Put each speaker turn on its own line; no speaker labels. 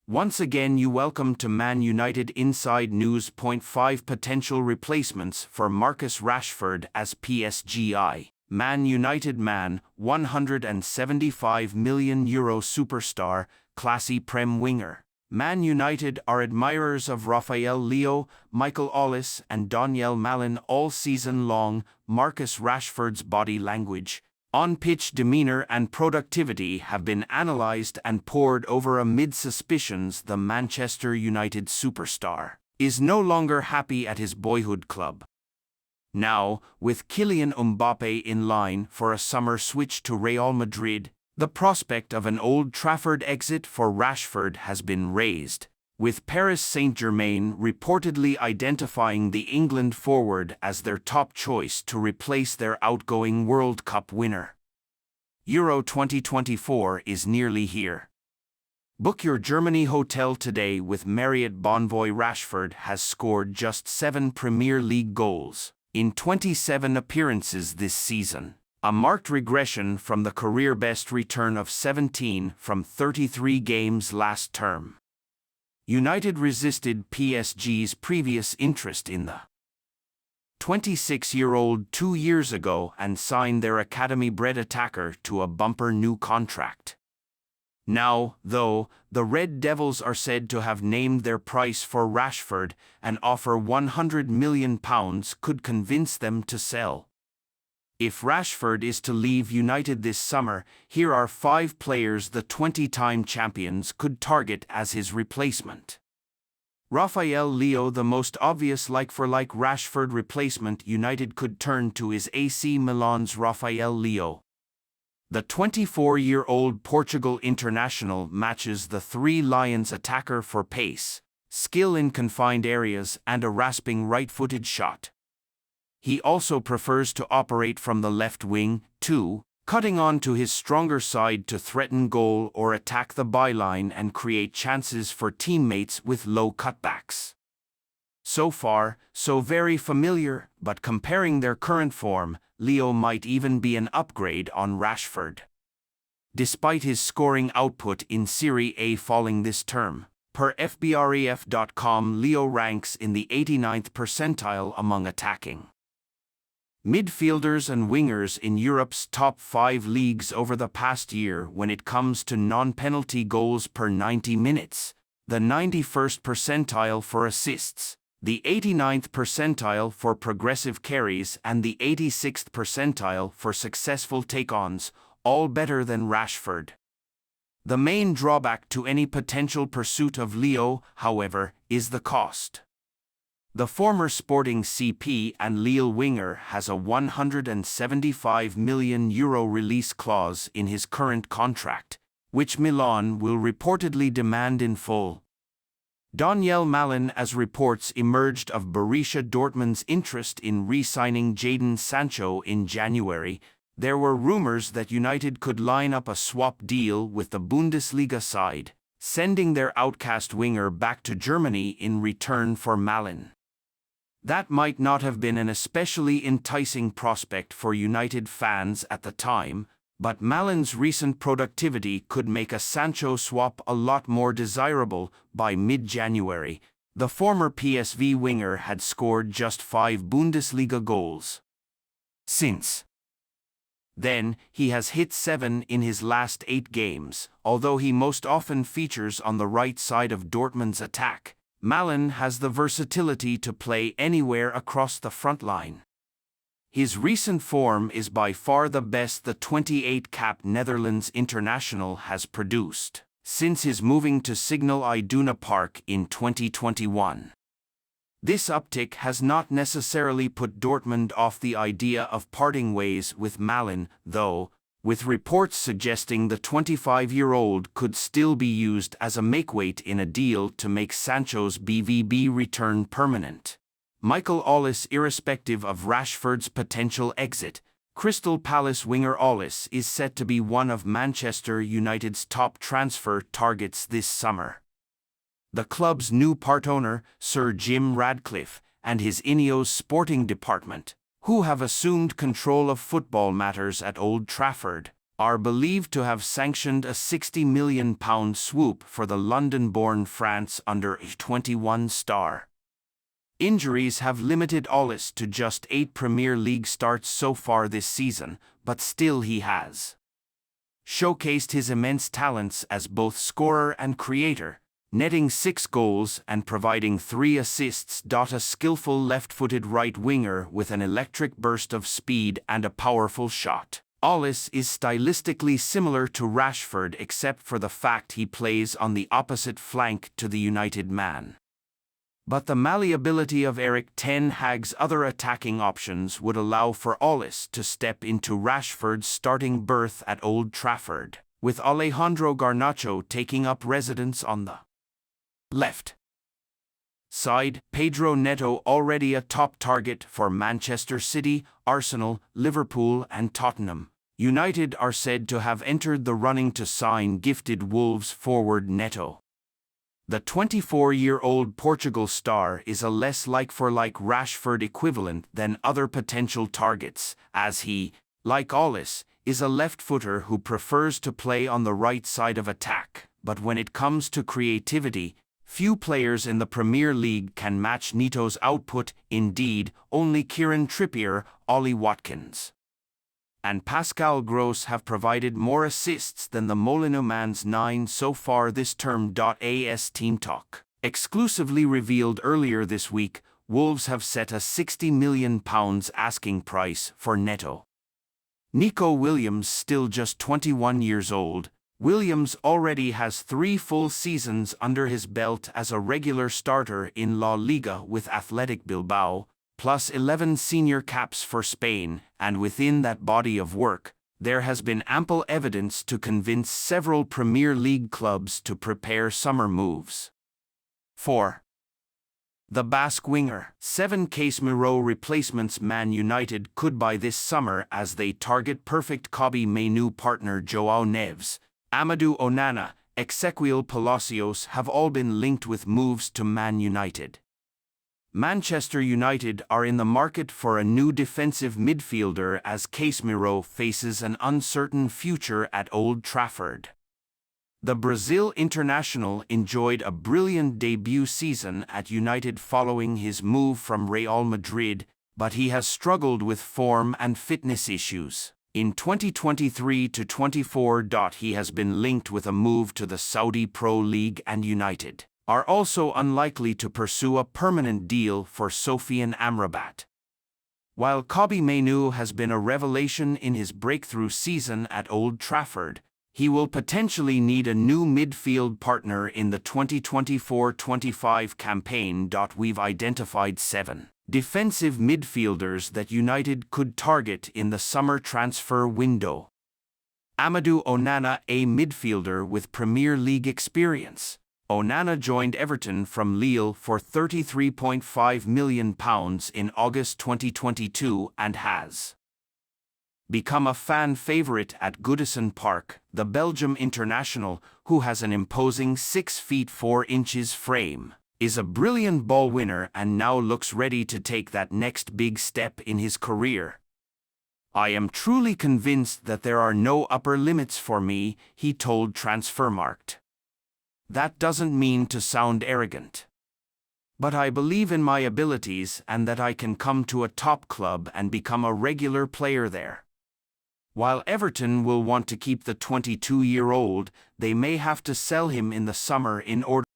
Once again you welcome to Man United Inside News. 5 potential replacements for Marcus Rashford as PSG. Man United man, €175 million superstar, classy Prem winger. Man United are admirers of Rafael Leo, Michael Ollis and Daniel Malen all season long. Marcus Rashford's body language, on-pitch demeanor and productivity have been analysed and pored over amid suspicions the Manchester United superstar is no longer happy at his boyhood club. Now, with Kylian Mbappé in line for a summer switch to Real Madrid, the prospect of an Old Trafford exit for Rashford has been raised, with Paris Saint-Germain reportedly identifying the England forward as their top choice to replace their outgoing World Cup winner. Euro 2024 is nearly here. Book your Germany hotel today with Marriott Bonvoy. Rashford has scored just 7 Premier League goals in 27 appearances this season, a marked regression from the career-best return of 17 from 33 games last term. United resisted PSG's previous interest in the 26-year-old 2 years ago and signed their academy-bred attacker to a bumper new contract. Now, though, the Red Devils are said to have named their price for Rashford, an offer £100 million could convince them to sell. If Rashford is to leave United this summer, here are 5 players the 20-time champions could target as his replacement. Rafael Leo. The most obvious like-for-like Rashford replacement United could turn to is AC Milan's Rafael Leo. The 24-year-old Portugal international matches the Three Lions attacker for pace, skill in confined areas and a rasping right-footed shot. He also prefers to operate from the left wing, too, cutting on to his stronger side to threaten goal or attack the byline and create chances for teammates with low cutbacks. So far, so very familiar, but comparing their current form, Leo might even be an upgrade on Rashford. Despite his scoring output in Serie A falling this term, per FBref.com, Leo ranks in the 89th percentile among attacking midfielders and wingers in Europe's top 5 leagues over the past year when it comes to non-penalty goals per 90 minutes, the 91st percentile for assists, the 89th percentile for progressive carries and the 86th percentile for successful take-ons, all better than Rashford. The main drawback to any potential pursuit of Leo, however, is the cost. The former Sporting CP and Lille winger has a €175 million release clause in his current contract, which Milan will reportedly demand in full. Daniel Malen. As reports emerged of Borussia Dortmund's interest in re-signing Jadon Sancho in January, there were rumors that United could line up a swap deal with the Bundesliga side, sending their outcast winger back to Germany in return for Malen. That might not have been an especially enticing prospect for United fans at the time, but Malen's recent productivity could make a Sancho swap a lot more desirable. By mid-January, the former PSV winger had scored just 5 Bundesliga goals. Since then, he has hit 7 in his last 8 games, although he most often features on the right side of Dortmund's attack. Malen has the versatility to play anywhere across the front line. His recent form is by far the best the 28-cap Netherlands international has produced since his moving to Signal Iduna Park in 2021. This uptick has not necessarily put Dortmund off the idea of parting ways with Malen, though, with reports suggesting the 25-year-old could still be used as a makeweight in a deal to make Sancho's BVB return permanent. Michael Ollis. Irrespective of Rashford's potential exit, Crystal Palace winger Ollis is set to be one of Manchester United's top transfer targets this summer. The club's new part-owner, Sir Jim Radcliffe, and his Ineos sporting department, who have assumed control of football matters at Old Trafford, are believed to have sanctioned a £60 million swoop for the London-born France under-21 star. Injuries have limited Ollis to just 8 Premier League starts so far this season, but still he has showcased his immense talents as both scorer and creator, netting 6 goals and providing 3 assists. A skillful left-footed right winger with an electric burst of speed and a powerful shot. Ollis is stylistically similar to Rashford except for the fact he plays on the opposite flank to the United man. But the malleability of Erik ten Hag's other attacking options would allow for Ollis to step into Rashford's starting berth at Old Trafford, with Alejandro Garnacho taking up residence on the left side. Pedro Neto already a top target for Manchester City, Arsenal, Liverpool and Tottenham. United are said to have entered the running to sign gifted Wolves forward Neto. The 24-year-old Portugal star is a less like-for-like Rashford equivalent than other potential targets, as he, like Ollis, is a left-footer who prefers to play on the right side of attack. But when it comes to creativity, few players in the Premier League can match Neto's output. Indeed, only Kieran Trippier, Ollie Watkins, and Pascal Gross have provided more assists than the Molyneux man's 9 so far this term. As Team Talk exclusively revealed earlier this week, Wolves have set a £60 million asking price for Neto. Nico Williams, still just 21 years old, Williams already has 3 full seasons under his belt as a regular starter in La Liga with Athletic Bilbao, plus 11 senior caps for Spain, and within that body of work, there has been ample evidence to convince several Premier League clubs to prepare summer moves. 4. The Basque winger. 7 Casemiro replacements Man United could buy this summer as they target perfect Kobbie Mainoo partner Joao Neves, Amadou Onana, Ezequiel Palacios have all been linked with moves to Man United. Manchester United are in the market for a new defensive midfielder as Casemiro faces an uncertain future at Old Trafford. The Brazil international enjoyed a brilliant debut season at United following his move from Real Madrid, but he has struggled with form and fitness issues. In 2023-24, he has been linked with a move to the Saudi Pro League, and United are also unlikely to pursue a permanent deal for Sofiane Amrabat. While Kobbie Mainoo has been a revelation in his breakthrough season at Old Trafford, he will potentially need a new midfield partner in the 2024-25 campaign. We've identified 7 defensive midfielders that United could target in the summer transfer window. Amadou Onana, a midfielder with Premier League experience. Onana joined Everton from Lille for £33.5 million in August 2022 and has become a fan favourite at Goodison Park. The Belgium international, who has an imposing 6 feet 4 inches frame, is a brilliant ball winner and now looks ready to take that next big step in his career. "I am truly convinced that there are no upper limits for me," he told Transfermarkt. "That doesn't mean to sound arrogant. But I believe in my abilities and that I can come to a top club and become a regular player there." While Everton will want to keep the 22-year-old, they may have to sell him in the summer in order